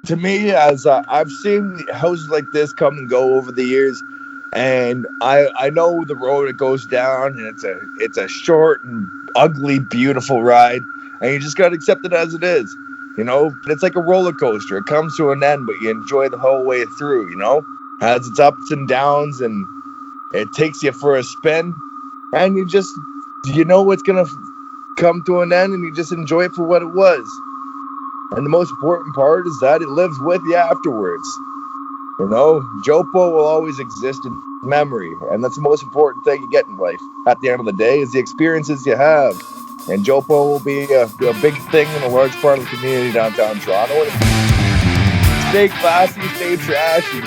To me, as I've seen houses like this come and go over the years, and I know the road it goes down, and it's a short and ugly, beautiful ride, and you just gotta accept it as it is. It's like a roller coaster. It comes to an end, but you enjoy the whole way through. Has its ups and downs, and it takes you for a spin, and you know it's gonna come to an end, and you just enjoy it for what it was. And the most important part is that it lives with you afterwards. Joppo will always exist in memory, and that's the most important thing you get in life. At the end of the day, is the experiences you have. And Joppo will be a big thing in a large part of the community downtown Toronto. Stay classy, stay trashy.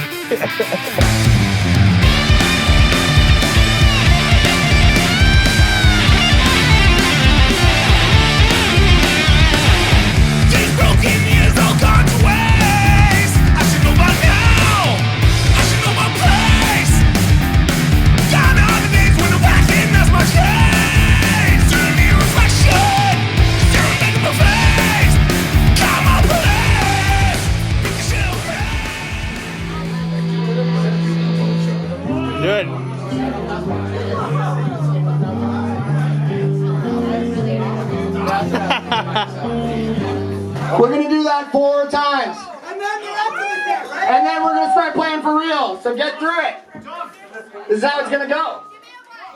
Good. We're going to do that 4 times. And then we're going to start playing for real. So get through it. This is how it's going to go.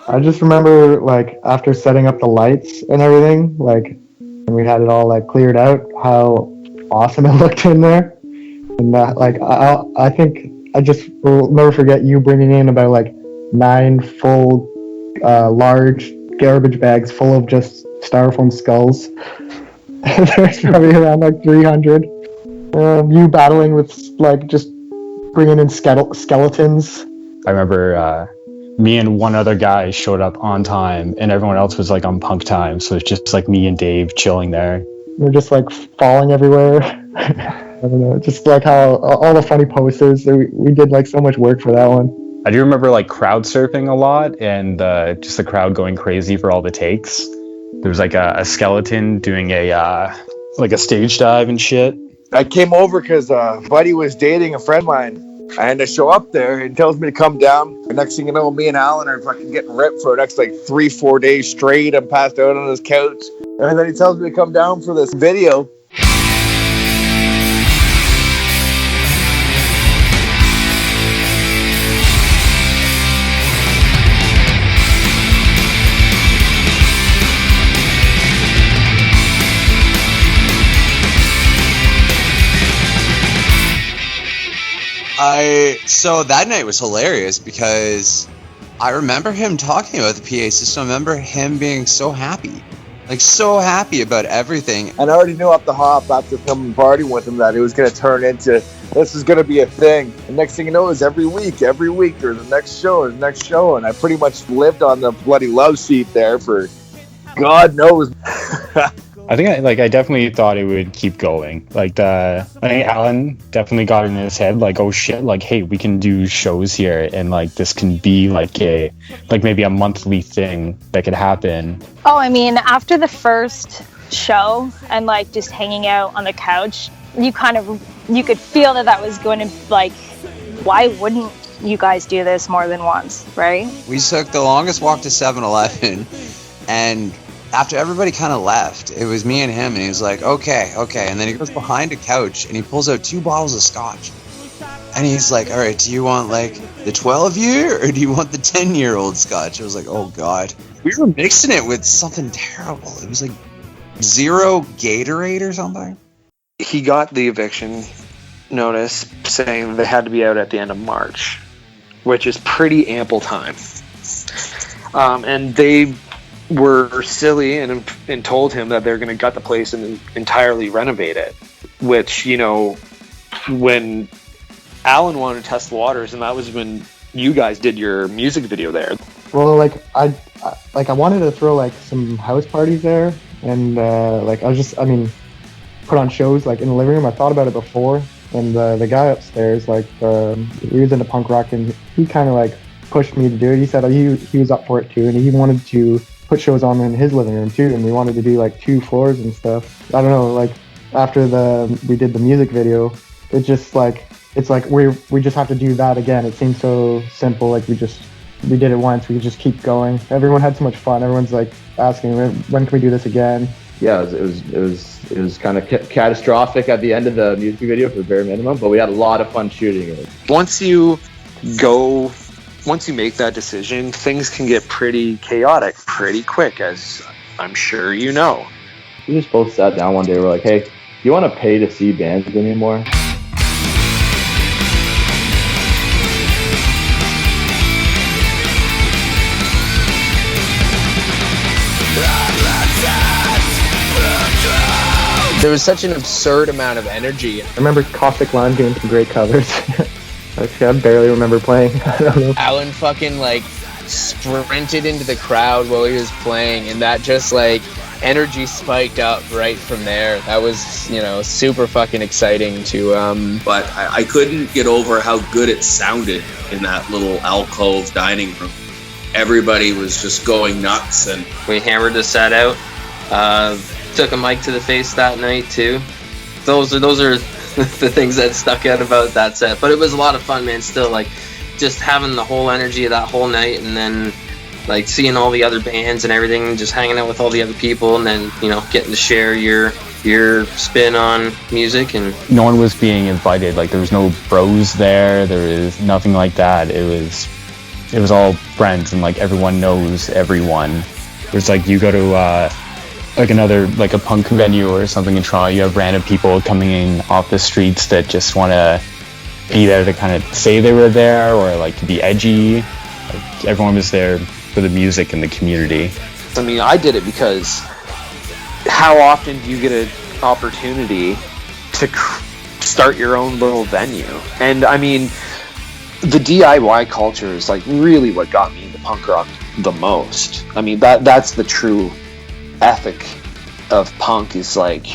I just remember, like, after setting up the lights and everything, like, and we had it all, like, cleared out, how awesome it looked in there. And that, like, I think I just will never forget you bringing in about, like, 9 full, large garbage bags full of just styrofoam skulls. There's probably around, like, 300. You battling with, like, just bringing in skeletons. I remember me and one other guy showed up on time, and everyone else was like on punk time. So it's just like me and Dave chilling there. We're just like falling everywhere. I don't know, just like how all the funny posters. We did like so much work for that one. I do remember like crowd surfing a lot, and just the crowd going crazy for all the takes. There was like a skeleton doing a stage dive and shit. I came over because buddy was dating a friend of mine. I had to show up there, and tells me to come down. The next thing you know, me and Alan are fucking getting ripped for the next like 3-4 days straight. I'm passed out on his couch. And then he tells me to come down for this video. So that night was hilarious because I remember him talking about the PA system. I remember him being so happy about everything. And I already knew off the hop after coming and partying with him that it was going to turn into, this is going to be a thing. And next thing you know is every week there's the next show. And I pretty much lived on the bloody love seat there for God knows. I think I definitely thought it would keep going. I think Alan definitely got in his head, like, oh shit, like, hey, we can do shows here, and like this can be maybe a monthly thing that could happen. Oh, I mean, after the first show and like just hanging out on the couch, you could feel that was going to, like, why wouldn't you guys do this more than once, right? We took the longest walk to 7-Eleven, and after everybody kind of left, it was me and him, and he was like, okay. And then he goes behind a couch, and he pulls out 2 bottles of scotch. And he's like, all right, do you want, like, the 12-year, or do you want the 10-year-old scotch? I was like, oh, God. We were mixing it with something terrible. It was, like, Zero Gatorade or something. He got the eviction notice saying they had to be out at the end of March, which is pretty ample time. And they were silly and told him that they're going to gut the place and entirely renovate it, which, you know, when Alan wanted to test the waters, and that was when you guys did your music video there. Well, I wanted to throw like some house parties there, and put on shows like in the living room. I thought about it before, and the guy upstairs, like, he was into punk rock, and he kind of like pushed me to do it. He said he was up for it too, and he wanted to put shows on in his living room too, and we wanted to do like 2 floors and stuff. I don't know, like after we did the music video, it's just like we just have to do that again. It seems so simple. Like we did it once. We could just keep going. Everyone had so much fun. Everyone's like asking, when can we do this again? Yeah, it was kind of catastrophic at the end of the music video for the bare minimum, but we had a lot of fun shooting it. Once you make that decision, things can get pretty chaotic pretty quick, as I'm sure you know. We just both sat down one day. We're like, hey, do you want to pay to see bands anymore? There was such an absurd amount of energy. I remember Caustic Lime doing some great covers. Actually, I barely remember playing. I don't know. Alan fucking like sprinted into the crowd while he was playing, and that just like energy spiked up right from there. That was, you know, super fucking exciting to But I couldn't get over how good it sounded in that little alcove dining room. Everybody was just going nuts, and we hammered the set out. Took a mic to the face that night too. Those are the things that stuck out about that set. But it was a lot of fun, man. Still, like, just having the whole energy of that whole night, and then like seeing all the other bands and everything, just hanging out with all the other people, and then, you know, getting to share your spin on music. And no one was being invited. Like, there was no bros there. There was nothing like that. It was all friends, and like everyone knows everyone. There's like, you go to like another, like a punk venue or something in Toronto, you have random people coming in off the streets that just want to be there to kind of say they were there, or like to be edgy. Like, everyone was there for the music and the community. I mean, I did it because how often do you get an opportunity to start your own little venue? And I mean, the DIY culture is like really what got me into punk rock the most. I mean, that's the true ethic of punk, is like,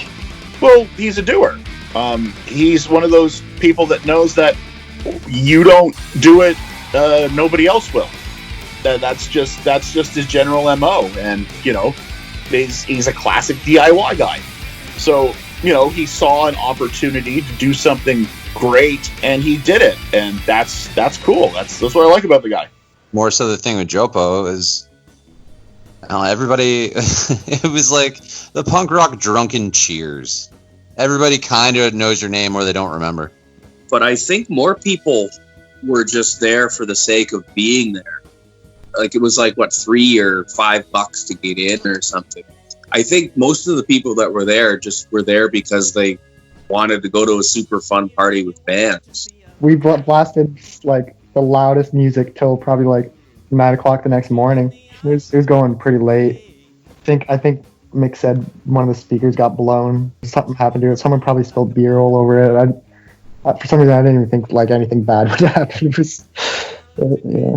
well, he's a doer. He's one of those people that knows that you don't do it, nobody else will. That's just his general MO, and you know, he's a classic DIY guy. So, you know, he saw an opportunity to do something great, and he did it, and that's cool. That's what I like about the guy. More so, the thing with Joppo is, everybody, it was like the punk rock drunken cheers. Everybody kind of knows your name, or they don't remember. But I think more people were just there for the sake of being there. Like, it was like, what, $3 or $5 to get in or something. I think most of the people that were there just were there because they wanted to go to a super fun party with bands. We blasted like the loudest music till probably like 9 o'clock the next morning. It was going pretty late. I think Mick said one of the speakers got blown. Something happened to it. Someone probably spilled beer all over it. For some reason, I didn't even think like anything bad would happen. It was, yeah.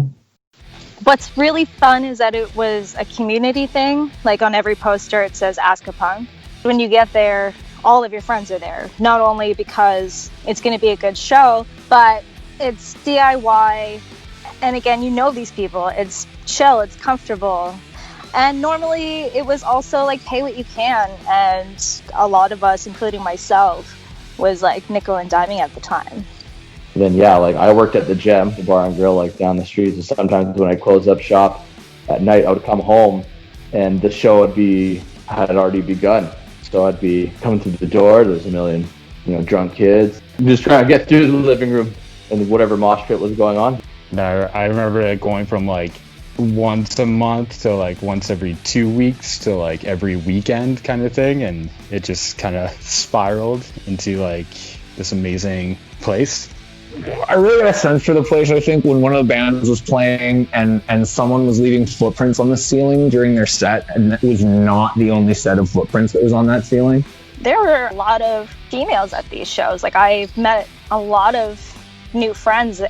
What's really fun is that it was a community thing. Like, on every poster it says Ask a Punk. When you get there, all of your friends are there. Not only because it's going to be a good show, but it's DIY. And again, you know these people. It's chill, it's comfortable. And normally it was also like pay what you can. And a lot of us, including myself, was like nickel and diming at the time. Then yeah, like I worked at the Gem, the bar and grill, like down the street. So sometimes when I closed up shop at night, I would come home and the show had already begun. So I'd be coming through the door. There's a million, drunk kids just trying to get through the living room and whatever mosh pit was going on. No, I remember it going from like once a month to like once every 2 weeks to like every weekend kind of thing, and it just kind of spiraled into like this amazing place. I really got a sense for the place, I think, when one of the bands was playing and someone was leaving footprints on the ceiling during their set, and it was not the only set of footprints that was on that ceiling. There were a lot of females at these shows. Like, I met a lot of new friends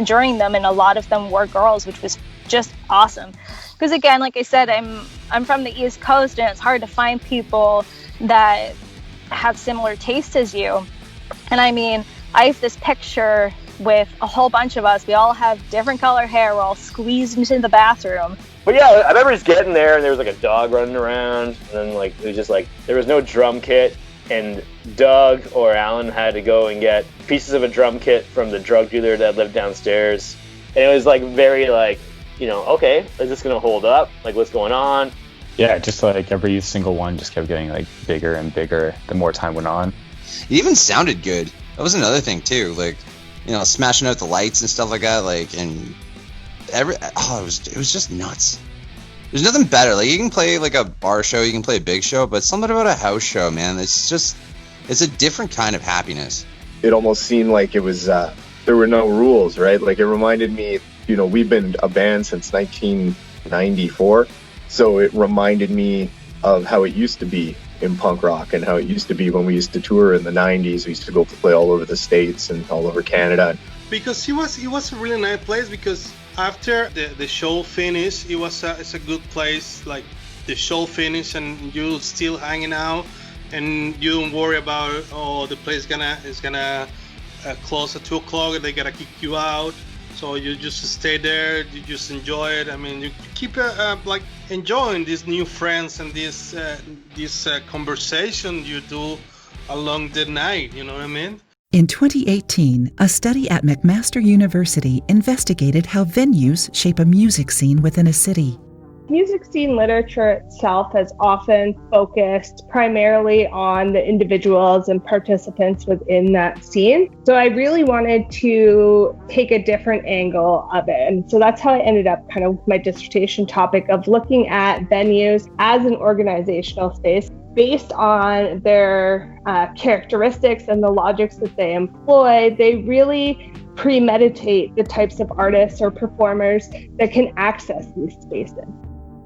during them, and a lot of them were girls, which was just awesome. Because again, like I said, I'm from the East Coast, and it's hard to find people that have similar tastes as you. And I mean, I have this picture with a whole bunch of us. We all have different color hair. We're all squeezed into the bathroom. But yeah, I remember just getting there, and there was like a dog running around, and then like it was just like there was no drum kit. and Doug or Alan had to go and get pieces of a drum kit from the drug dealer that lived downstairs. And it was like very like, you know, okay, is this gonna hold up? Like, what's going on? Yeah, just like every single one just kept getting like bigger and bigger the more time went on. It even sounded good. That was another thing too, like, you know, smashing out the lights and stuff like that, like, and it was just nuts. There's nothing better. Like, you can play like a bar show, you can play a big show, but something about a house show, man, it's a different kind of happiness. It almost seemed like it was there were no rules, right? Like, it reminded me, you know, we've been a band since 1994, so it reminded me of how it used to be in punk rock and how it used to be when we used to tour in the 90s. We used to go play all over the States and all over Canada. Because it was a really nice place, because after the show finished, it's a good place. Like, the show finished and you still hanging out, and you don't worry about, the place is gonna close at 2 o'clock and they gotta kick you out. So you just stay there, you just enjoy it. I mean, you keep like enjoying these new friends and this conversation you do along the night. You know what I mean? In 2018, a study at McMaster University investigated how venues shape a music scene within a city. Music scene literature itself has often focused primarily on the individuals and participants within that scene. So I really wanted to take a different angle of it. And so that's how I ended up kind of my dissertation topic of looking at venues as an organizational space based on their characteristics and the logics that they employ. They really premeditate the types of artists or performers that can access these spaces.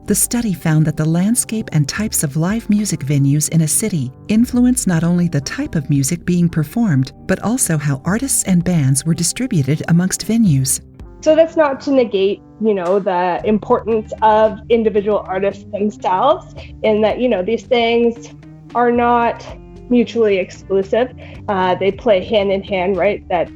The study found that the landscape and types of live music venues in a city influence not only the type of music being performed, but also how artists and bands were distributed amongst venues. So that's not to negate, you know, the importance of individual artists themselves, in that, you know, these things are not mutually exclusive. They play hand in hand, right? That,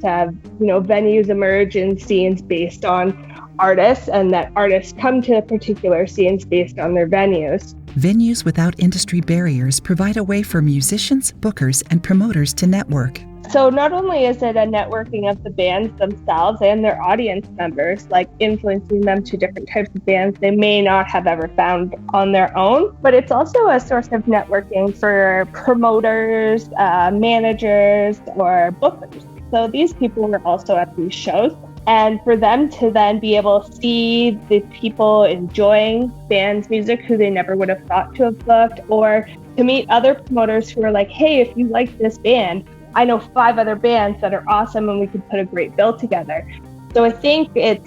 you know, venues emerge in scenes based on artists, and that artists come to particular scenes based on their venues. Venues without industry barriers provide a way for musicians, bookers, and promoters to network. So not only is it a networking of the bands themselves and their audience members, like influencing them to different types of bands they may not have ever found on their own, but it's also a source of networking for promoters, managers, or bookers. So these people were also at these shows. And for them to then be able to see the people enjoying bands' music who they never would have thought to have booked, or to meet other promoters who are like, hey, if you like this band, I know 5 other bands that are awesome and we could put a great bill together. So I think it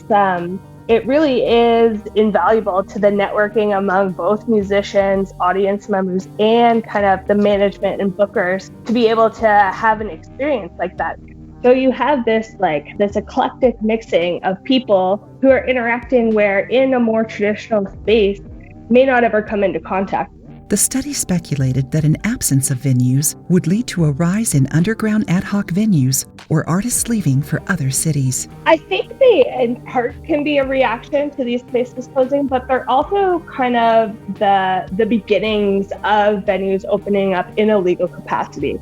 really is invaluable to the networking among both musicians, audience members, and kind of the management and bookers to be able to have an experience like that. So you have this eclectic mixing of people who are interacting where in a more traditional space may not ever come into contact. The study speculated that an absence of venues would lead to a rise in underground ad hoc venues or artists leaving for other cities. I think they, in part, can be a reaction to these places closing, but they're also kind of the beginnings of venues opening up in a legal capacity.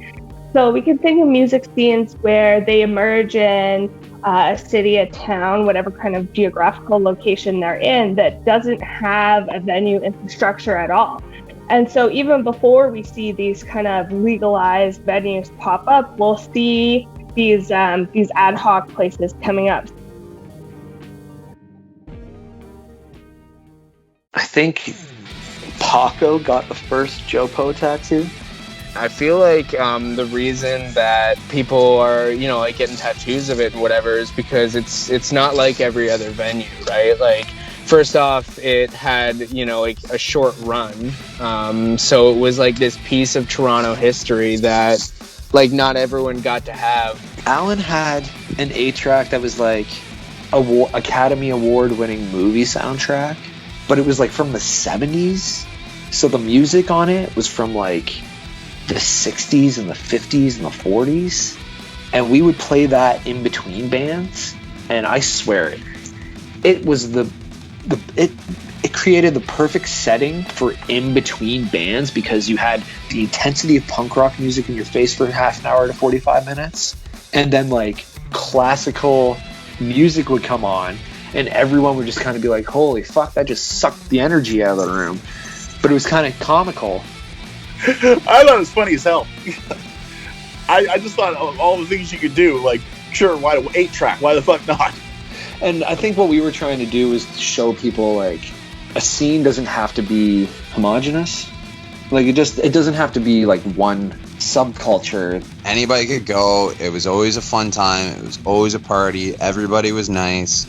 So we can think of music scenes where they emerge in a city, a town, whatever kind of geographical location they're in, that doesn't have a venue infrastructure at all. And so even before we see these kind of legalized venues pop up, we'll see these ad hoc places coming up. I think Paco got the first Joppo tattoo. I feel like the reason that people are, you know, like getting tattoos of it and whatever is because it's not like every other venue, right? Like, first off, it had, you know, like a short run. So it was like this piece of Toronto history that like not everyone got to have. Alan had an 8-track that was like Academy Award winning movie soundtrack, but it was like from the 70s. So the music on it was from like the 60s and the 50s and the 40s. And we would play that in between bands. And I swear it was it created the perfect setting for in between bands, because you had the intensity of punk rock music in your face for half an hour to 45 minutes, and then like classical music would come on, and everyone would just kind of be like, holy fuck, that just sucked the energy out of the room. But it was kind of comical. I thought it was funny as hell. I just thought of all the things you could do, like, sure, why 8-track? Why the fuck not? And I think what we were trying to do was to show people, like, a scene doesn't have to be homogenous. Like, it doesn't have to be, like, one subculture. Anybody could go. It was always a fun time. It was always a party. Everybody was nice.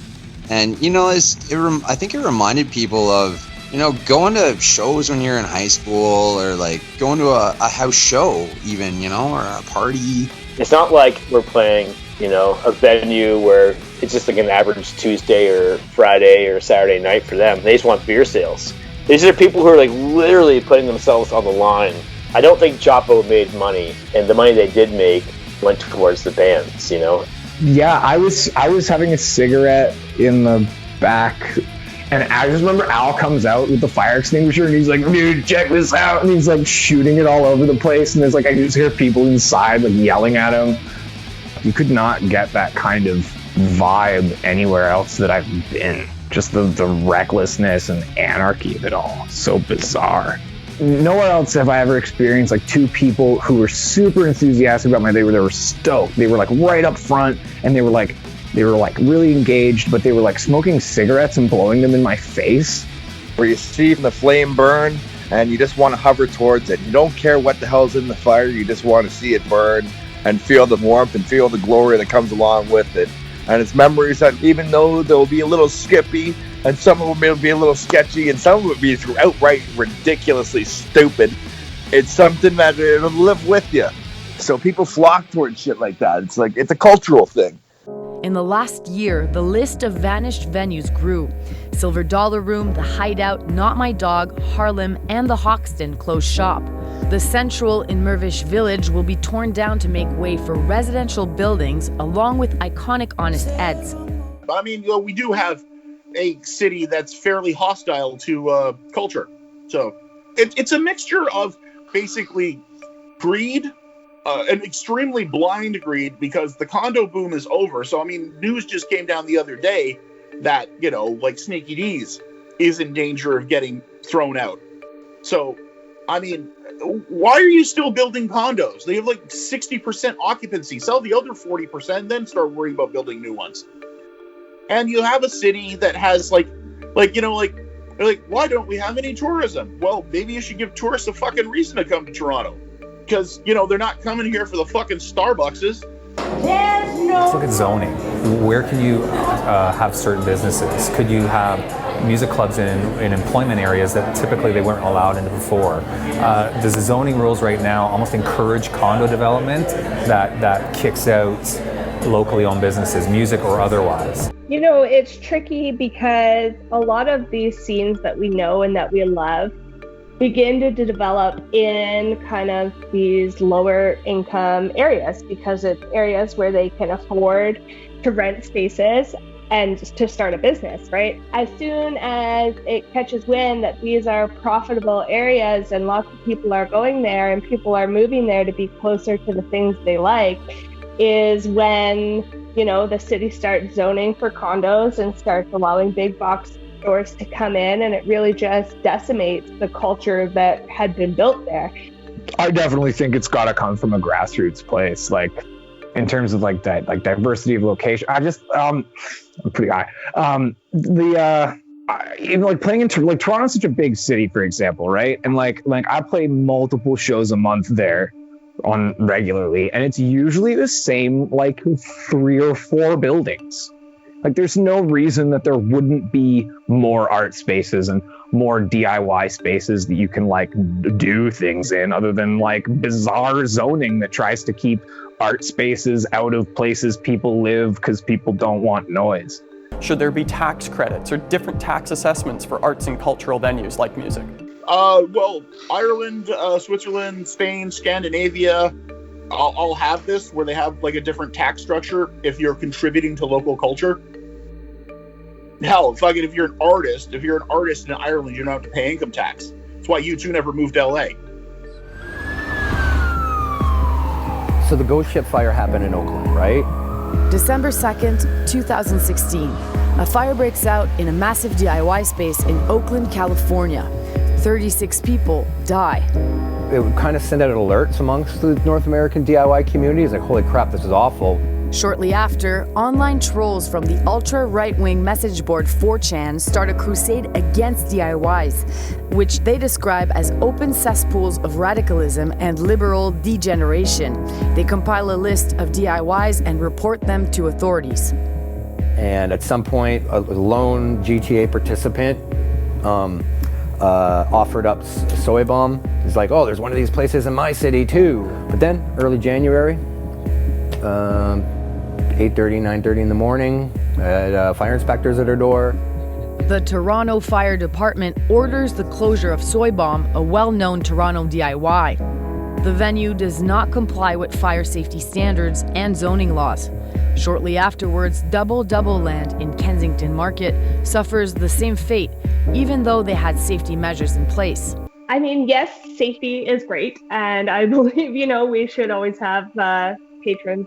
And, you know, I think it reminded people of, you know, going to shows when you're in high school, or like going to a house show even, you know, or a party. It's not like we're playing, you know, a venue where it's just like an average Tuesday or Friday or Saturday night for them. They just want beer sales. These are people who are like literally putting themselves on the line. I don't think Joppo made money, and the money they did make went towards the bands, you know? Yeah, I was having a cigarette in the back, and I just remember Al comes out with the fire extinguisher, and he's like, dude, check this out, and he's like shooting it all over the place, and there's like, I just hear people inside like yelling at him. You could not get that kind of vibe anywhere else that I've been. Just the recklessness and anarchy of it all. So bizarre. Nowhere else have I ever experienced like two people who were super enthusiastic about they were stoked. They were like right up front, and they were like really engaged, but they were like smoking cigarettes and blowing them in my face. Where you see the flame burn and you just want to hover towards it. You don't care what the hell's in the fire, you just want to see it burn and feel the warmth and feel the glory that comes along with it. And it's memories that, even though they'll be a little skippy, and some of them will be a little sketchy, and some of it will be outright ridiculously stupid, it's something that it'll live with you. So people flock towards shit like that. It's like, it's a cultural thing. In the last year, the list of vanished venues grew. Silver Dollar Room, The Hideout, Not My Dog, Harlem, and the Hoxton closed shop. The Central in Mirvish Village will be torn down to make way for residential buildings, along with iconic Honest Ed's. I mean, you know, we do have a city that's fairly hostile to culture. So it's a mixture of basically greed, an extremely blind greed, because the condo boom is over. So, I mean, news just came down the other day that, you know, like Sneaky D's is in danger of getting thrown out. So, I mean, why are you still building condos? They have like 60% occupancy. Sell the other 40%, then start worrying about building new ones. And you have a city that has like, you know, like, why don't we have any tourism? Well, maybe you should give tourists a fucking reason to come to Toronto. Because, you know, they're not coming here for the fucking Starbuckses. Let's look at zoning. Where can you have certain businesses? Could you have music clubs in employment areas that typically they weren't allowed into before? Does the zoning rules right now almost encourage condo development that kicks out locally owned businesses, music or otherwise? You know, it's tricky because a lot of these scenes that we know and that we love begin to develop in kind of these lower income areas, because it's areas where they can afford to rent spaces and to start a business, right? As soon as it catches wind that these are profitable areas and lots of people are going there and people are moving there to be closer to the things they like, is when, you know, the city starts zoning for condos and starts allowing big box stores to come in, and it really just decimates the culture that had been built there. I definitely think it's got to come from a grassroots place, like in terms of like that, like diversity of location. I just, I'm pretty high. You know, like playing into like Toronto's such a big city, for example, right? And like I play multiple shows a month there on regularly, and it's usually the same like 3 or 4 buildings. Like, there's no reason that there wouldn't be more art spaces and more DIY spaces that you can, like, do things in, other than, like, bizarre zoning that tries to keep art spaces out of places people live because people don't want noise. Should there be tax credits or different tax assessments for arts and cultural venues like music? Well, Ireland, Switzerland, Spain, Scandinavia, I'll have this where they have like a different tax structure if you're contributing to local culture. Hell, fucking, if you're an artist in Ireland, you don't have to pay income tax. That's why you two never moved to LA. So the ghost ship fire happened in Oakland, right? December 2nd, 2016. A fire breaks out in a massive DIY space in Oakland, California. 36 people die. It would kind of send out alerts amongst the North American DIY community. It's like, holy crap, this is awful. Shortly after, online trolls from the ultra-right-wing message board 4chan start a crusade against DIYs, which they describe as open cesspools of radicalism and liberal degeneration. They compile a list of DIYs and report them to authorities. And at some point, a lone GTA participant offered up soy bomb. He's like, oh, there's one of these places in my city too. But then, early January, 8:30, 9:30 in the morning, fire inspectors at her door. The Toronto Fire Department orders the closure of Soy Bomb, a well-known Toronto DIY. The venue does not comply with fire safety standards and zoning laws. Shortly afterwards, Double Land in Kensington Market suffers the same fate, even though they had safety measures in place. I mean, yes, safety is great, and I believe, we should always have patrons'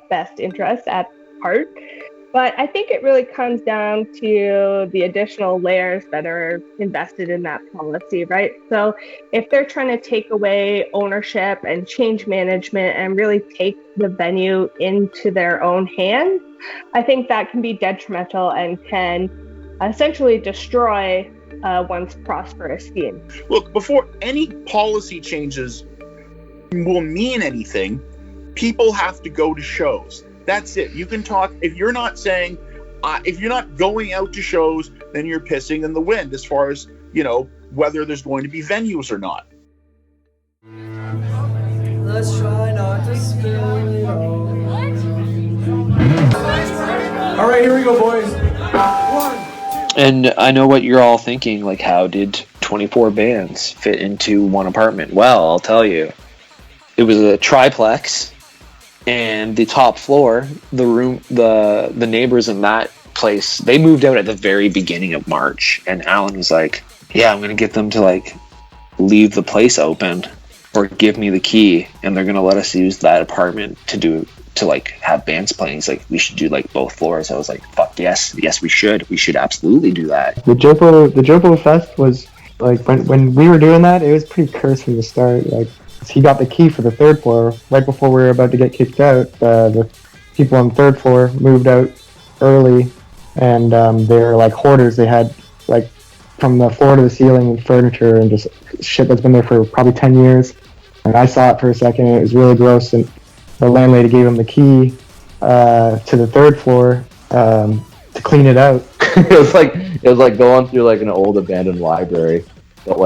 best interests at heart. But I think it really comes down to the additional layers that are invested in that policy, right? So if they're trying to take away ownership and change management and really take the venue into their own hands, I think that can be detrimental and can essentially destroy one's prosperous scheme. Look, before any policy changes will mean anything, people have to go to shows. That's it. You can talk. If you're not saying, if you're not going out to shows, then you're pissing in the wind as far as, whether there's going to be venues or not. Let's try not to spill it all. All right, here we go, boys. And I know what you're all thinking, like, how did 24 bands fit into one apartment? Well, I'll tell you. It was a triplex, and the top floor, the neighbors in that place, they moved out at the very beginning of March, and Alan was like, yeah, I'm going to get them to, leave the place open or give me the key, and they're going to let us use that apartment to have bands playing. He's like, we should do both floors. I was like, fuck yes, we should absolutely do that. The Joppo Fest was when we were doing that, it was pretty cursed from the start. He got the key for the third floor right before we were about to get kicked out. The people on the third floor moved out early, and they were hoarders. They had from the floor to the ceiling furniture and just shit that's been there for probably 10 years. And I saw it for a second, and it was really gross. And the landlady gave him the key to the third floor to clean it out. It was like going through an old abandoned library, but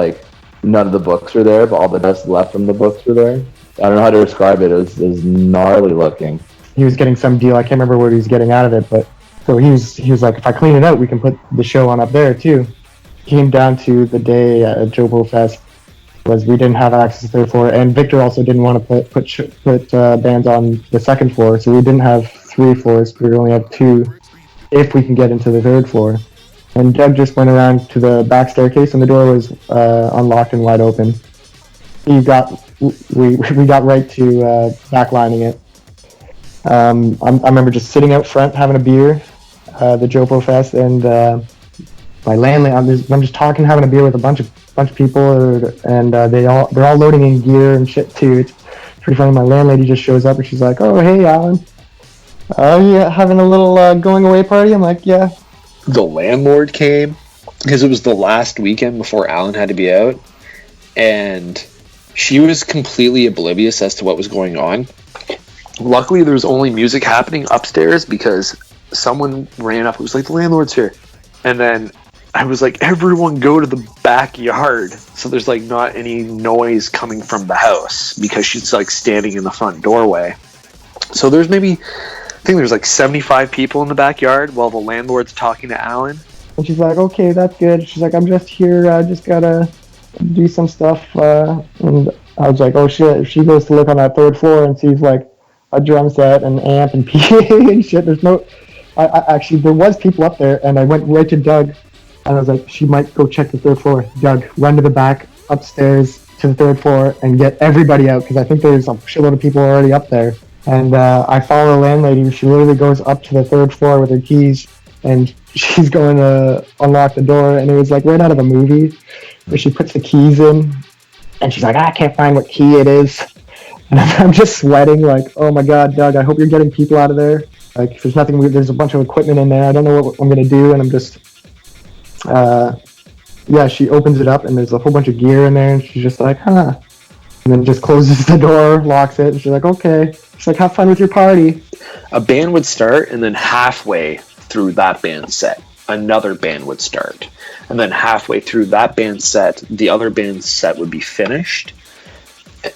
none of the books were there, but all the dust left from the books were there. I don't know how to describe it. It was gnarly looking. He was getting some deal. I can't remember what he was getting out of it, but so he was like, if I clean it out, we can put the show on up there too. Came down to the day at Joppo Fest was we didn't have access to the third floor, and Victor also didn't want to put bands on the second floor, so we didn't have 3 floors. We only had 2, if we can get into the third floor. And Doug just went around to the back staircase, and the door was unlocked and wide open. We got right to backlining it. I remember just sitting out front having a beer, the Joppo Fest, and my landlady. I'm just talking, having a beer with a bunch of people, and they're all loading in gear and shit too. It's pretty funny. My landlady just shows up and she's like, "Oh, hey, Alan. Yeah, having a little going away party?" I'm like, "Yeah." The landlord came because it was the last weekend before Alan had to be out, and she was completely oblivious as to what was going on. Luckily, there was only music happening upstairs because someone ran up and was like, "The landlord's here," and then I was like, "Everyone go to the backyard so there's not any noise coming from the house," because she's standing in the front doorway. So there's I think there's 75 people in the backyard while the landlord's talking to Alan. And she's like, "Okay, that's good." She's like, "I'm just here. I just gotta do some stuff." And I was like, "Oh shit!" If she goes to look on that third floor and sees a drum set and amp and PA and shit, there's Actually, there was people up there, and I went right to Doug, and I was like, she might go check the third floor. Doug, run to the back, upstairs to the third floor, and get everybody out, because I think there's a shitload of people already up there. And I follow the landlady. She literally goes up to the third floor with her keys, and she's going to unlock the door, and it was like right out of a movie, where she puts the keys in, and she's like, I can't find what key it is. And I'm just sweating, like, oh my god, Doug, I hope you're getting people out of there. Like, there's nothing, there's a bunch of equipment in there, I don't know what I'm gonna do, and I'm just, yeah, she opens it up, and there's a whole bunch of gear in there, and she's just like, huh. And then just closes the door, locks it, and she's like, okay. She's like, have fun with your party. A band would start, and then halfway through that band set, another band would start. And then halfway through that band set, the other band's set would be finished.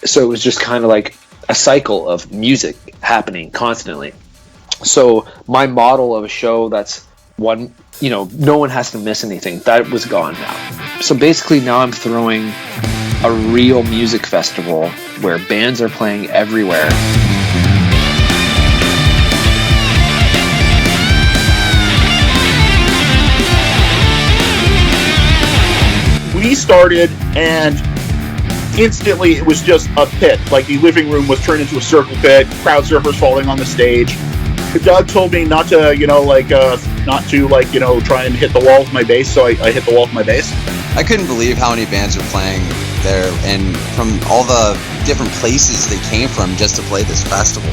So it was just kind of like a cycle of music happening constantly. So my model of a show that's one, you know, no one has to miss anything, that was gone now. So basically now I'm throwing a real music festival where bands are playing everywhere. We started, and instantly it was just a pit. Like, the living room was turned into a circle pit, crowd surfers falling on the stage. Doug told me not to, try and hit the wall with my bass, so I hit the wall with my bass. I couldn't believe how many bands were playing there, and from all the different places they came from just to play this festival.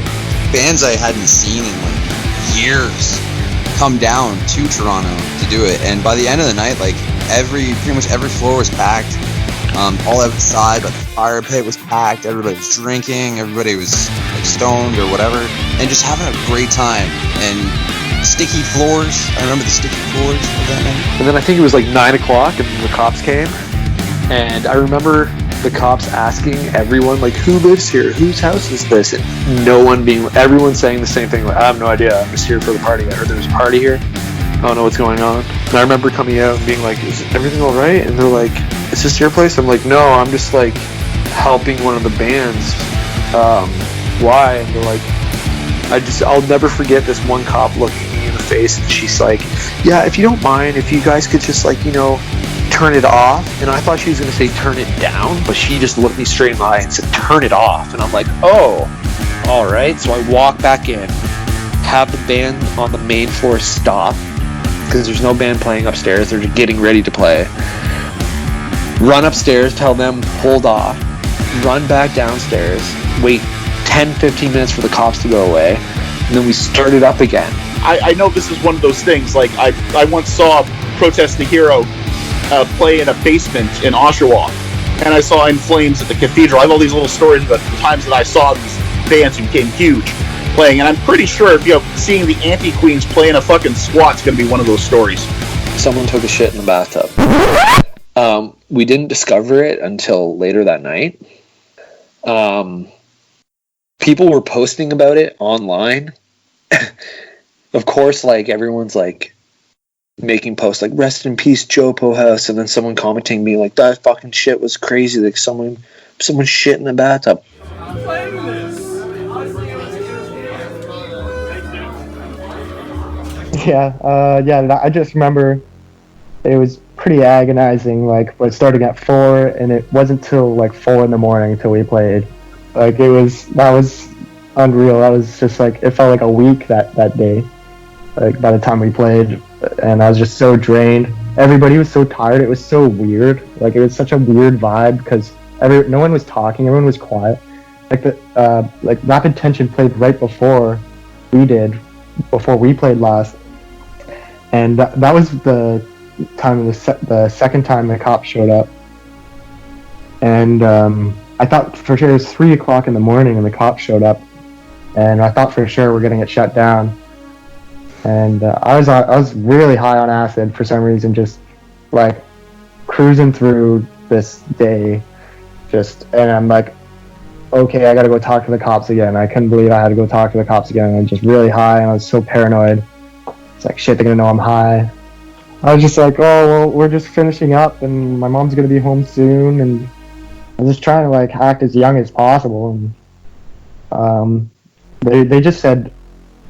Bands I hadn't seen in like years come down to Toronto to do it, and by the end of the night, like pretty much every floor was packed. All outside, but the fire pit was packed. Everybody was drinking. Everybody was like stoned or whatever, and just having a great time. And sticky floors. I remember the sticky floors of that night. And then I think it was like 9 o'clock, and the cops came. And I remember the cops asking everyone, like, who lives here? Whose house is this? And everyone saying the same thing. Like, I have no idea. I'm just here for the party. I heard there was a party here. I don't know what's going on. And I remember coming out and being like, is everything all right? And they're like, is this your place? I'm like, no, I'm just like helping one of the bands. Why? And they're like, I'll never forget this one cop looking me in the face, and she's like, yeah, if you don't mind, if you guys could just like, turn it off. And I thought she was going to say turn it down, but she just looked me straight in the eye and said, turn it off. And I'm like, oh, all right. So I walk back in, have the band on the main floor stop, because there's no band playing upstairs. They're getting ready to play. Run upstairs, tell them, hold off. Run back downstairs, wait 10-15 minutes for the cops to go away, and then we start it up again. I know this is one of those things. Like, I once saw Protest the Hero play in a basement in Oshawa, and I saw In Flames at the Cathedral. I have all these little stories about the times that I saw these bands who became huge playing, and I'm pretty sure, seeing the Anti-Queens play in a fucking squat's gonna be one of those stories. Someone took a shit in the bathtub. We didn't discover it until later that night. People were posting about it online. Of course, like, everyone's like making posts like rest in peace Joppo House, and then someone commenting me like, that fucking shit was crazy, like someone shit in the bathtub. Yeah, I just remember it was pretty agonizing. Like, we're starting at 4, and it wasn't till like 4 in the morning until we played. Like, that was unreal. That was just like, it felt like a week that day. Like, by the time we played, and I was just so drained. Everybody was so tired. It was so weird. Like, it was such a weird vibe because no one was talking. Everyone was quiet. Like Rapid Tension played right before we did, before we played last, and that was the time the second time the cops showed up, and I thought for sure it was 3 o'clock in the morning and the cops showed up, and I thought for sure we're gonna get shut down, and I was really high on acid for some reason, just like cruising through this day, and I'm like, okay, I gotta go talk to the cops again. I couldn't believe I had to go talk to the cops again. I was just really high, and I was so paranoid. It's like, shit, they're gonna know I'm high. I was just like, oh, well, we're just finishing up, and my mom's gonna be home soon, and I'm just trying to, like, act as young as possible. And they just said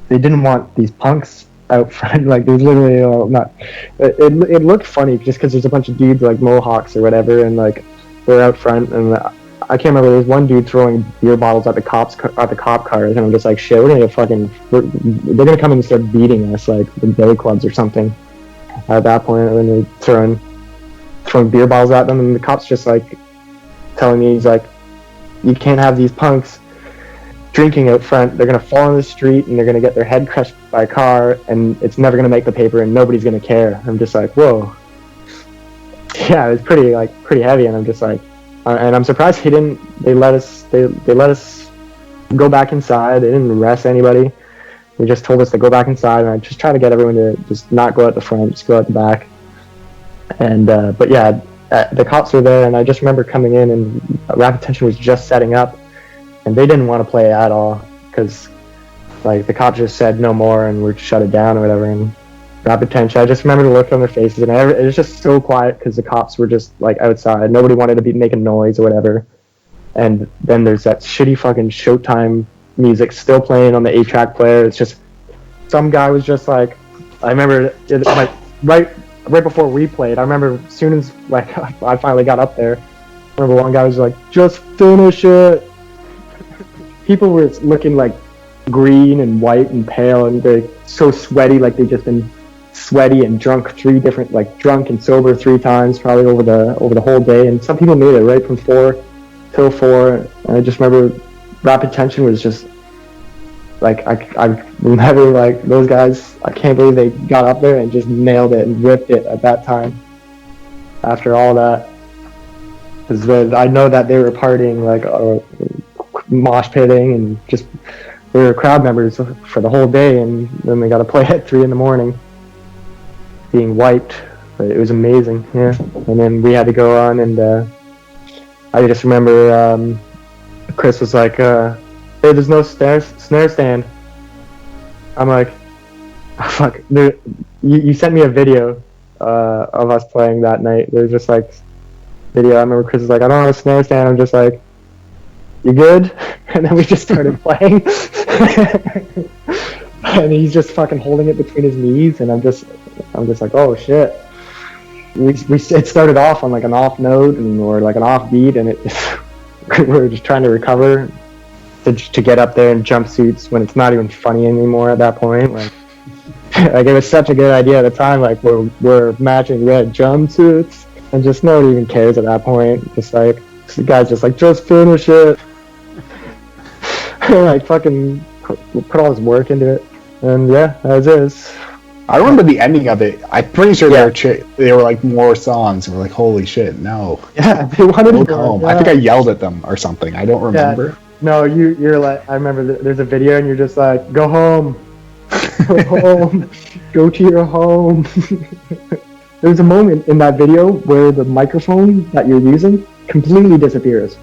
they didn't want these punks out front. Like there's literally not. It looked funny just because there's a bunch of dudes like mohawks or whatever, and like they're out front, and I can't remember. There's one dude throwing beer bottles at the cop cars, and I'm just like, shit, they're gonna come in and start beating us like the billy clubs or something. At that point, when they're throwing beer bottles at them, and the cop's just like telling me, he's like, you can't have these punks drinking out front. They're gonna fall in the street and they're gonna get their head crushed by a car, and it's never gonna make the paper, and nobody's gonna care. I'm just like, whoa. Yeah, it was pretty heavy, and I'm just like, and I'm surprised they let us go back inside. They didn't arrest anybody. They just told us to go back inside, and I just try to get everyone to just not go out the front, just go out the back. And but yeah, the cops were there, and I just remember coming in, and Rapid Tension was just setting up, and they didn't want to play at all because like the cops just said no more, and we'd shut it down or whatever. And Rapid Tension, I just remember the look on their faces, and it was just so quiet because the cops were just like outside. Nobody wanted to be making noise or whatever. And then there's that shitty fucking Showtime music still playing on the 8-track player. It's just some guy was just like, I remember like right before we played, I remember as soon as like I finally got up there, I remember one guy was like, just finish it. People were looking like green and white and pale, and they're so sweaty, like they've just been sweaty and drunk drunk and sober 3 times probably over the whole day. And some people made it right from 4 till 4. And I just remember Rapid Tension was just like, I remember like those guys, I can't believe they got up there and just nailed it and ripped it at that time after all that, because I know that they were partying like mosh pitting, and just we were crowd members for the whole day, and then they got to play at 3 a.m. being wiped. But it was amazing, yeah. And then we had to go on, and I just remember Chris was like, hey, there's no snare stand. I'm like, oh, fuck. You sent me a video of us playing that night. There's just like video. I remember Chris was like, I don't have a snare stand. I'm just like, you good? And then we just started playing. And he's just fucking holding it between his knees, and I'm just like, oh shit. It started off on like an off note or like an off beat, and we were just trying to recover to get up there in jumpsuits when it's not even funny anymore at that point. Like it was such a good idea at the time. Like we're matching red jumpsuits, and just nobody even cares at that point. Just like the guy's just like, just finish it. Like fucking put all his work into it, and yeah, as is. I remember the ending of it. I'm pretty sure they were like more songs, and we're like, holy shit, no. Yeah, they wanted to go home. Yeah. I think I yelled at them or something. I don't remember. Yeah. No, you're like, I remember there's a video, and you're just like, go home, go home, go to your home. There's a moment in that video where the microphone that you're using completely disappears,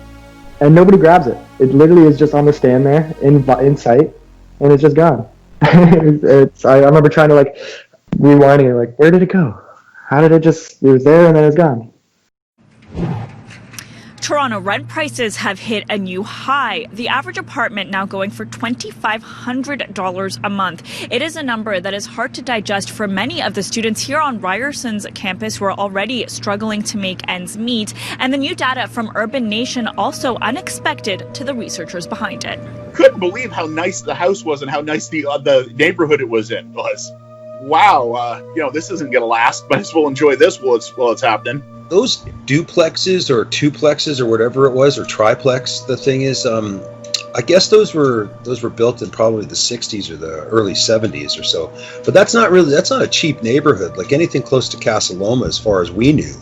and nobody grabs it. It literally is just on the stand there in sight, and it's just gone. I remember trying to like rewinding it, like, where did it go? How did it was there and then it's gone? Toronto rent prices have hit a new high. The average apartment now going for $2,500 a month. It is a number that is hard to digest for many of the students here on Ryerson's campus who are already struggling to make ends meet. And the new data from Urban Nation also unexpected to the researchers behind it. Couldn't believe how nice the house was and how nice the neighborhood it was in was. Wow, this isn't going to last. Might as well enjoy this while it's happening. Those duplexes or twoplexes or whatever it was, or triplex, the thing is, I guess those were built in probably the 60s or the early 70s or so. But that's not a cheap neighborhood. Like anything close to Casa Loma, as far as we knew,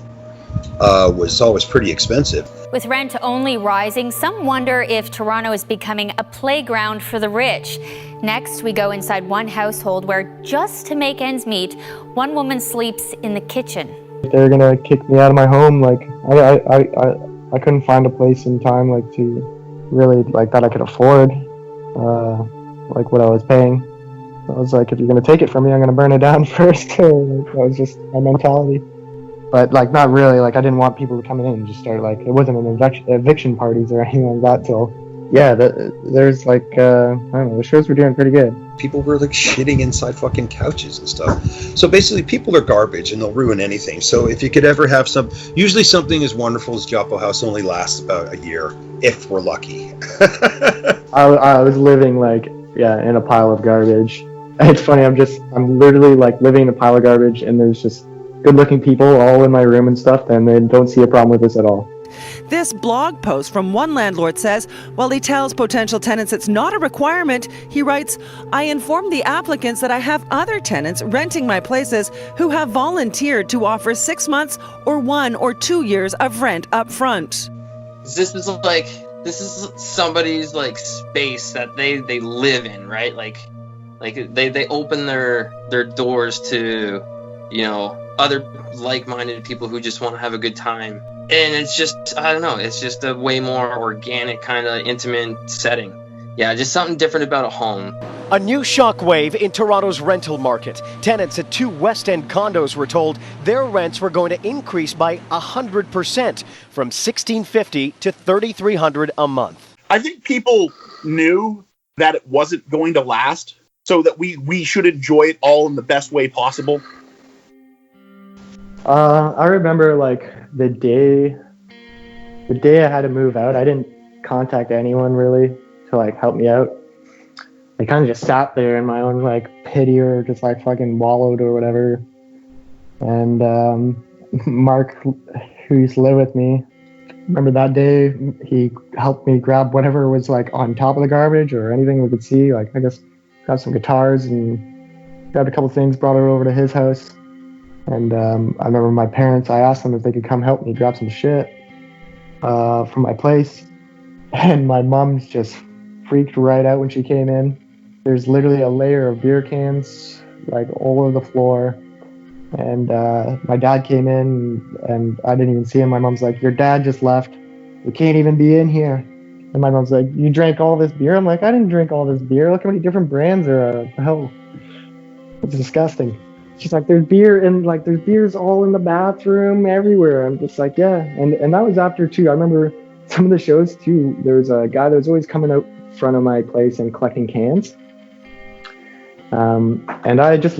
was always pretty expensive. With rent only rising, some wonder if Toronto is becoming a playground for the rich. Next, we go inside one household where, just to make ends meet, one woman sleeps in the kitchen. They're gonna kick me out of my home. Like I couldn't find a place in time like to really like that I could afford like what I was paying. I was like, if you're gonna take it from me, I'm gonna burn it down first. That was just my mentality. But like not really. Like I didn't want people to come in and just start like, it wasn't an eviction parties or anything like that. Till there's like I don't know, the shows were doing pretty good. people were like shitting inside fucking couches and stuff. So basically, people are garbage and they'll ruin anything. So if you could ever have usually something as wonderful as Joppo House only lasts about a year, if we're lucky. I was living in a pile of garbage. It's funny. I'm literally like living in a pile of garbage, and there's just good-looking people all in my room and stuff, and they don't see a problem with this at all. This blog post from one landlord says, while he tells potential tenants it's not a requirement, he writes, I informed the applicants that I have other tenants renting my places who have volunteered to offer 6 months or 1 or 2 years of rent up front. This is somebody's like space that they live in, right? Like they open their doors to, other like-minded people who just want to have a good time. And it's just, I don't know, it's just a way more organic, kind of intimate setting. Yeah, just something different about a home. A new shockwave in Toronto's rental market. Tenants at 2 West End condos were told their rents were going to increase by 100% from $1,650 to $3,300 a month. I think people knew that it wasn't going to last, so that we should enjoy it all in the best way possible. I remember the day I had to move out, I didn't contact anyone really to help me out. I kind of just sat there in my own pity, or just fucking wallowed or whatever. And Mark, who used to live with me, remember that day he helped me grab whatever was on top of the garbage or anything we could see. I just grabbed some guitars and grabbed a couple things, brought it over to his house. And I remember my parents, I asked them if they could come help me grab some shit from my place. And my mom's just freaked right out when she came in. There's literally a layer of beer cans all over the floor. And my dad came in and I didn't even see him. My mom's like, your dad just left. We can't even be in here. And my mom's like, you drank all this beer? I'm like, I didn't drink all this beer. Look how many different brands there are. What the hell? It's disgusting. She's like, there's beer and there's beers all in the bathroom everywhere. I'm just like, yeah. And that was after too. I remember some of the shows too. There was a guy that was always coming out front of my place and collecting cans. And I just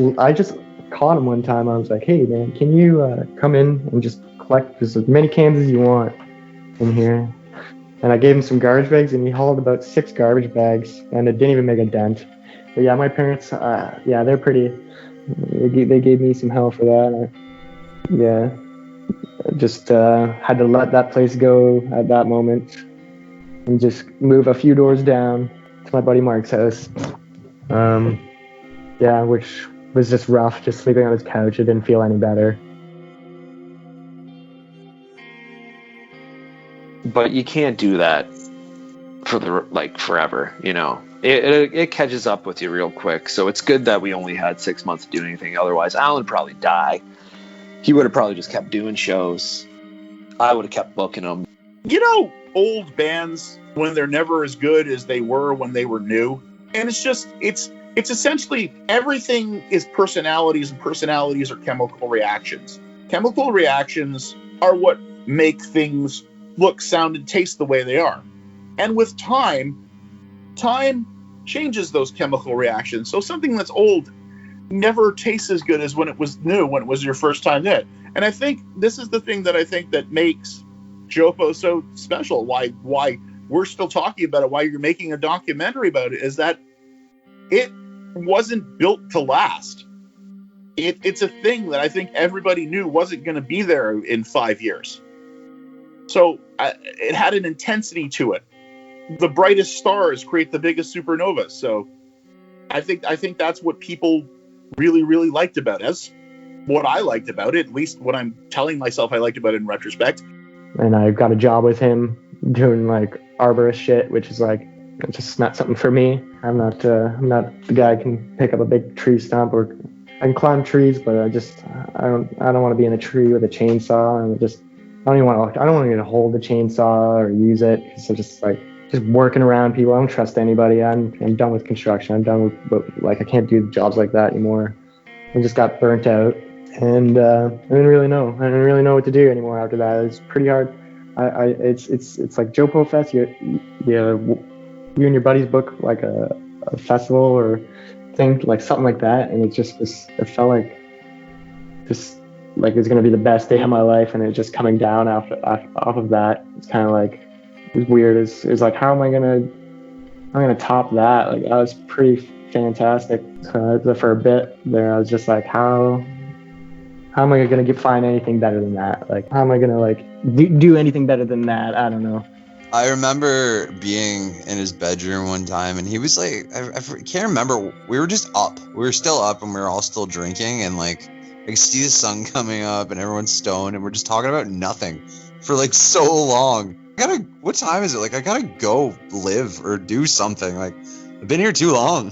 caught him one time. I was like, hey man, can you come in and just collect just as many cans as you want in here? And I gave him some garbage bags, and he hauled about 6 garbage bags, and it didn't even make a dent. But yeah, my parents, they're pretty. They gave me some hell for that. Just had to let that place go at that moment and just move a few doors down to my buddy Mark's house. Which was just rough, just sleeping on his couch. It didn't feel any better. But you can't do that for forever, It catches up with you real quick. So it's good that we only had 6 months to do anything. Otherwise, Alan would probably die. He would have probably just kept doing shows. I would have kept booking them. Old bands, when they're never as good as they were when they were new. And it's essentially everything is personalities, and personalities are chemical reactions. Chemical reactions are what make things look, sound, and taste the way they are. And with time changes those chemical reactions. So something that's old never tastes as good as when it was new, when it was your first time in. And I think this is the thing that I think that makes Joppo so special. Why we're still talking about it, why you're making a documentary about it, is that it wasn't built to last. It's a thing that I think everybody knew wasn't going to be there in 5 years. So it had an intensity to it. The brightest stars create the biggest supernovas. So I think that's what people really, really liked about it. That's what I liked about it, at least what I'm telling myself I liked about it in retrospect. And I got a job with him doing arborist shit, which is it's just not something for me. I'm not the guy who can pick up a big tree stump, or I can climb trees, but I don't want to be in a tree with a chainsaw, and I don't want to hold the chainsaw or use it. So just working around people. I don't trust anybody. I'm done with construction. I'm done with I can't do jobs like that anymore. I just got burnt out, and I didn't really know what to do anymore after that. It's pretty hard. It's like Joppo Fest. You and your buddies book a festival, or thing, like something like that, and it felt like just like it's gonna be the best day of my life, and it just coming down off of that. It's kind of like it's weird. It's like how am I gonna top that? Like that was pretty fantastic. For a bit there, I was just like, how am I gonna find anything better than that? Like how am I gonna like do anything better than that? I don't know. I remember being in his bedroom one time, and he was like, I can't remember. We were just up. We were still up, and we were all still drinking, and like I could see the sun coming up, and everyone's stoned, and we're just talking about nothing for like so long. What time is it? Like I gotta go live or do something. Like I've been here too long.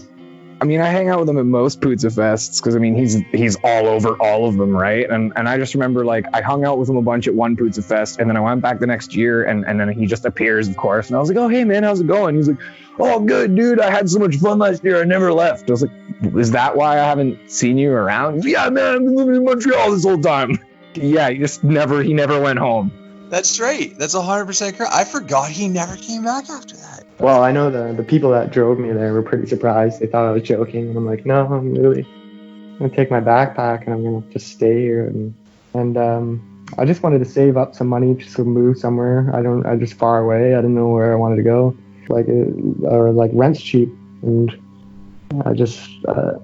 I mean, I hang out with him at most Pootsa Fests because I mean he's all over all of them, right? And I just remember like I hung out with him a bunch at one Pootsa Fest, and then I went back the next year, and then he just appears, of course, and I was like, oh hey man, how's it going? He's like, oh good dude, I had so much fun last year, I never left. I was like, is that why I haven't seen you around? Yeah man, I've been living in Montreal this whole time. Yeah, he never went home. That's straight. That's 100% correct. I forgot he never came back after that. Well, I know the people that drove me there were pretty surprised. They thought I was joking, and I'm like, no, I'm really gonna take my backpack and I'm gonna just stay here. And I just wanted to save up some money just to move somewhere. I just far away. I didn't know where I wanted to go. Or rent's cheap, and I just I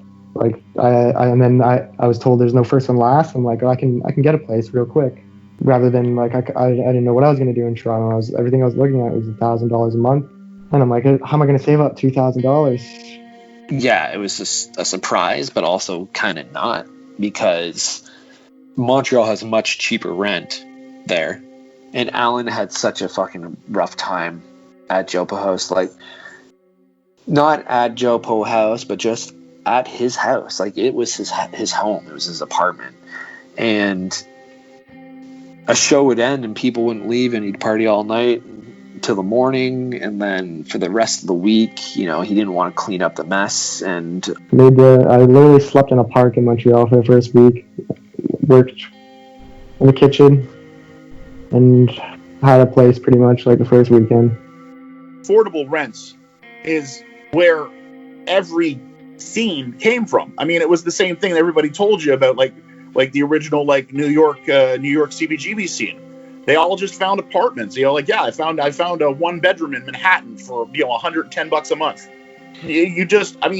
was told there's no first and last. I'm like, oh, I can get a place real quick. Rather than like I didn't know what I was going to do in Toronto. Everything I was looking at was $1,000 a month, and I'm like, how am I going to save up $2,000? Yeah, it was just a surprise, but also kind of not, because Montreal has much cheaper rent there, and Alan had such a fucking rough time at Joppo House. Like, not at Joppo House, but just at his house. Like, it was his home. It was his apartment, and a show would end and people wouldn't leave, and he'd party all night till the morning, and then for the rest of the week, he didn't want to clean up the mess. And I literally slept in a park in Montreal for the first week, worked in the kitchen, and had a place pretty much like the first weekend. Affordable rents is where every scene came from. I mean, it was the same thing that everybody told you about, like the original New York CBGB scene. They all just found apartments. I found a 1-bedroom in Manhattan for $110 a month.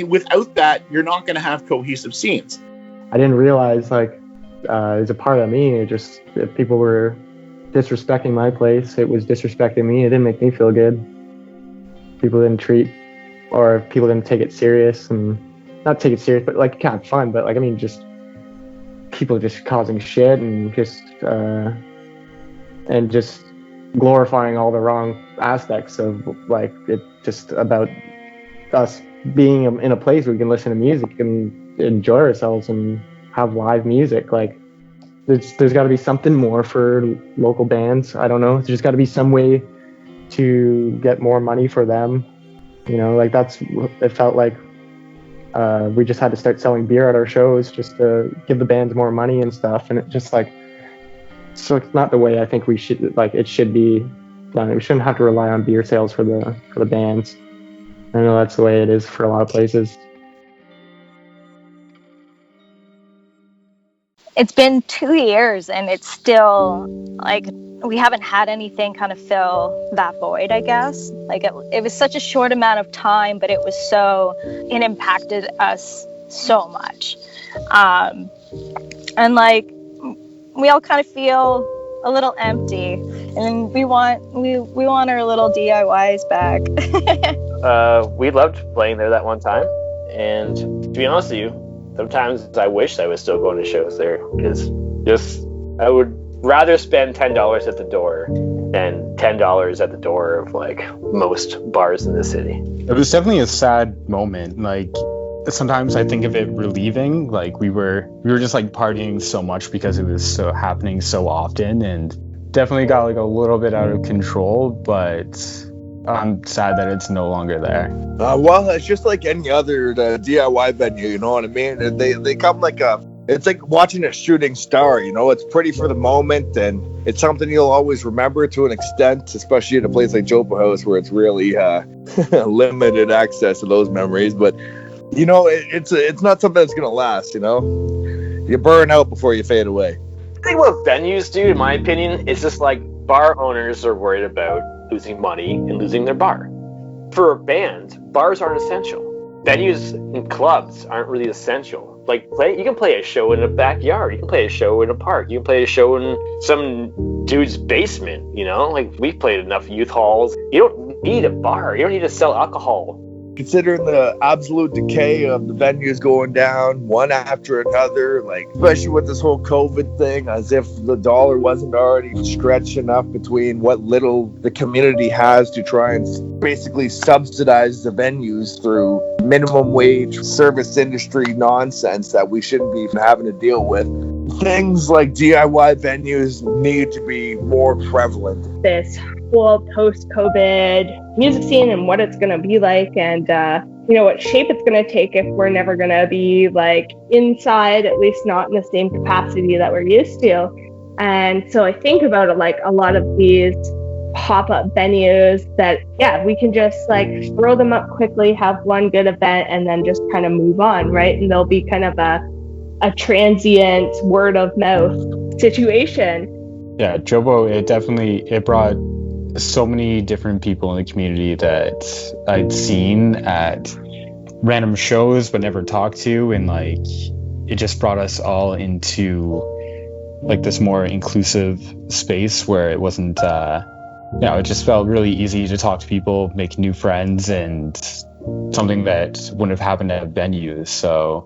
Without that, you're not going to have cohesive scenes. I didn't realize as a part of me, if people were disrespecting my place, it was disrespecting me. It didn't make me feel good. People didn't people didn't take it serious, and not take it serious, but kind of fun. But just people just causing shit and just glorifying all the wrong aspects of it, just about us being in a place where we can listen to music and enjoy ourselves and have live music. There's got to be something more for local bands. I don't know. There's got to be some way to get more money for them. It felt like we just had to start selling beer at our shows just to give the bands more money and stuff. And it just so it's not the way I think we should, it should be done. We shouldn't have to rely on beer sales for the bands. I know that's the way it is for a lot of places. It's been 2 years and it's still we haven't had anything kind of fill that void, I guess. It was such a short amount of time, but it impacted us so much. And we all kind of feel a little empty, and we want our little DIYs back. We loved playing there that one time, and to be honest with you, sometimes I wish I was still going to shows there, because I would rather spend $10 at the door than $10 at the door of most bars in the city. It was definitely a sad moment. Sometimes I think of it relieving. We were just partying so much because it was happening so often, and definitely got a little bit out of control, but I'm sad that it's no longer there. Well, it's just like any other DIY venue, you know what I mean? They come it's like watching a shooting star, it's pretty for the moment, and it's something you'll always remember to an extent, especially at a place like Joppo House where it's really limited access to those memories. But You know, it's not something that's gonna last. You know, you burn out before you fade away. The thing about venues, dude, in my opinion, is just like bar owners are worried about losing money and losing their bar. For a band, bars aren't essential. Venues and clubs aren't really essential. Like, you can play a show in a backyard. You can play a show in a park. You can play a show in some dude's basement, you know? Like, we've played enough youth halls. You don't need a bar. You don't need to sell alcohol. Considering the absolute decay of the venues going down one after another, like especially with this whole COVID thing, as if the dollar wasn't already stretched enough between what little the community has to try and basically subsidize the venues through minimum wage service industry nonsense that we shouldn't be having to deal with. Things like DIY venues need to be more prevalent. This whole post-COVID music scene and what it's going to be like, and what shape it's going to take if we're never going to be like inside, at least not in the same capacity that we're used to. And so I think about it like a lot of these pop-up venues that, we can just like throw them up quickly, have one good event, and then just kind of move on, right? And they'll be kind of a transient word of mouth situation. Yeah, Joppo, it brought so many different people in the community that I'd seen at random shows but never talked to, and like it just brought us all into like this more inclusive space where it wasn't it just felt really easy to talk to people, make new friends, and something that wouldn't have happened at venues. So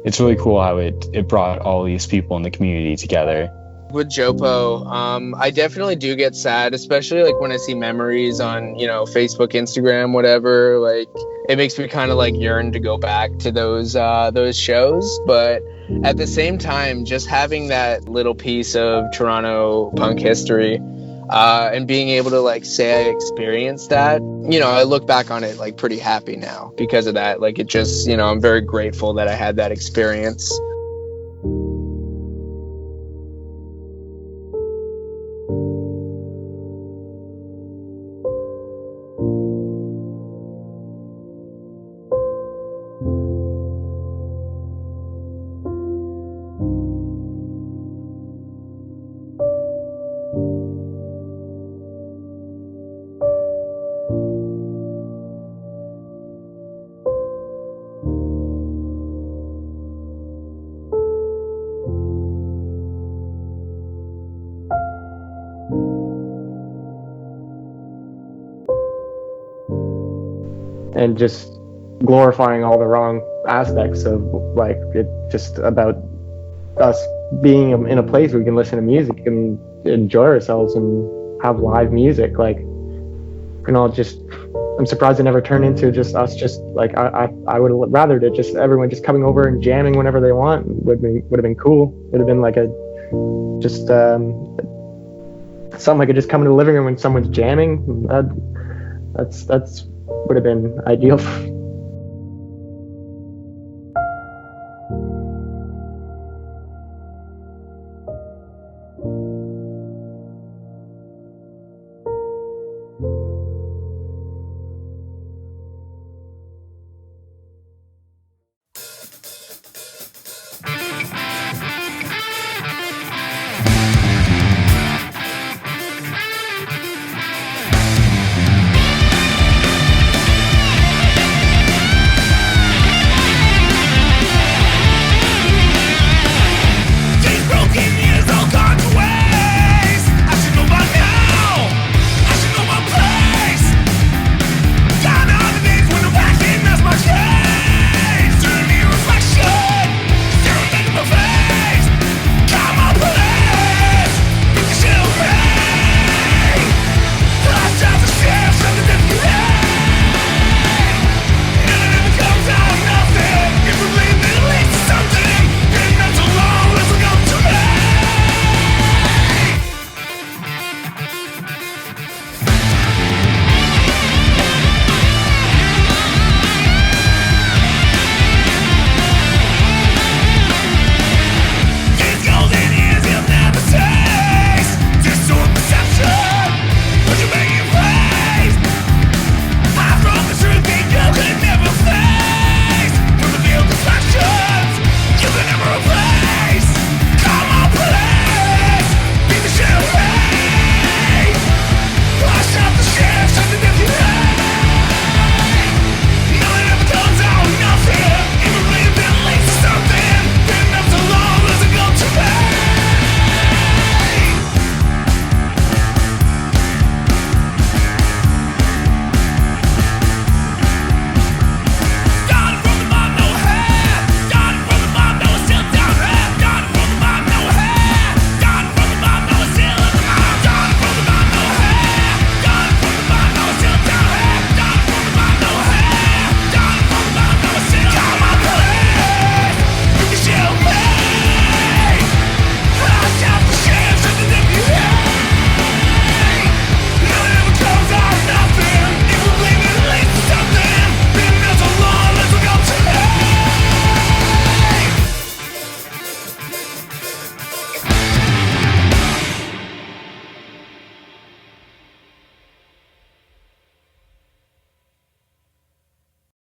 it's really cool how it brought all these people in the community together. With Joppo, I definitely do get sad, especially like when I see memories on, Facebook, Instagram, whatever. Like it makes me kind of like yearn to go back to those shows. But at the same time, just having that little piece of Toronto punk history, and being able to like say I experienced that, I look back on it like pretty happy now because of that. Like it just, I'm very grateful that I had that experience. And just glorifying all the wrong aspects of like it, just about us being in a place where we can listen to music and enjoy ourselves and have live music. Like, I'm surprised it never turned into just us. Just like I would have rather that just everyone just coming over and jamming whenever they want would have been cool. Would have been like something I could just come into the living room when someone's jamming. That's would have been ideal.